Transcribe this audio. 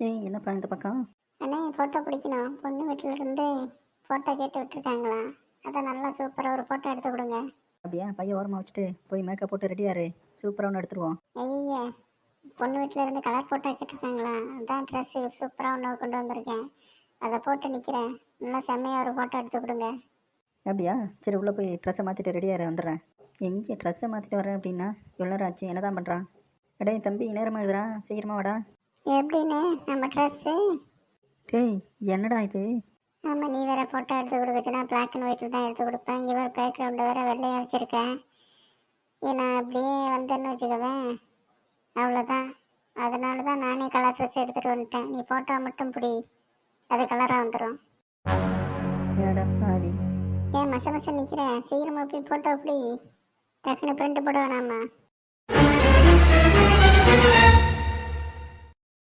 ஏய் என்னப்பா இந்த பக்கம்? அண்ணே ஃபோட்டோ பிடிக்கணும். பொண்ணு வீட்டில் இருந்து ஃபோட்டோ கேட்டு விட்டுருக்காங்களா? அதான் நல்லா சூப்பராக ஒரு ஃபோட்டோ எடுத்து கொடுங்க. அப்படியா? பையன் ஓரமாக வச்சுட்டு போய் மேக்கப் போட்டு ரெடியாரு. சூப்பராக ஒன்று எடுத்துருவோம். ஐயா, பொண்ணு வீட்டில் இருந்து கலர் ஃபோட்டோ கேட்டிருக்காங்களா? அதான் ட்ரெஸ்ஸு சூப்பராக ஒன்று கொண்டு வந்திருக்கேன். அதை போட்டு நிற்கிறேன். நல்லா செம்மையாக ஒரு ஃபோட்டோ எடுத்து கொடுங்க. அப்படியா? சரி உள்ளே போய் ட்ரெஸ்ஸை மாற்றிட்டு ரெடியாரு, வந்துடுறேன். எங்கே ட்ரெஸ்ஸை மாற்றிட்டு வரேன் அப்படின்னா இவ்வளோ நேரம் ஆச்சு, என்ன தான் பண்ணுறான்? அடே தம்பி, நேரமாகுதுடா, சீக்கிரமாக வாடா. எப்படின்னு நம்ம ட்ரெஸ்ஸு? டேய் என்னடா இது? ஆமாம், நீ வேறு ஃபோட்டோ எடுத்து கொடுக்குச்சுன்னா பிளாக் அண்ட் ஒயிட்டில் தான் எடுத்து கொடுப்பேன். இங்கே வேறு பேக்ரவுண்டை வேறு வெள்ளையாக வச்சுருக்கேன். நான் அப்படியே வந்தேன்னு வச்சுக்கவேன், அவ்வளோதான். அதனால தான் நானே கலர் ட்ரெஸ் எடுத்துகிட்டு வந்துட்டேன். நீ ஃபோட்டோ மட்டும் பிடி, அது கலராக வந்துடும். மேடம் ஆவி. ஏன் மச மச நிற்கிறேன்? சீக்கிரமாக போய் ஃபோட்டோ பிடி. டக்குன்னு பிரிண்ட் போட வேணாமா?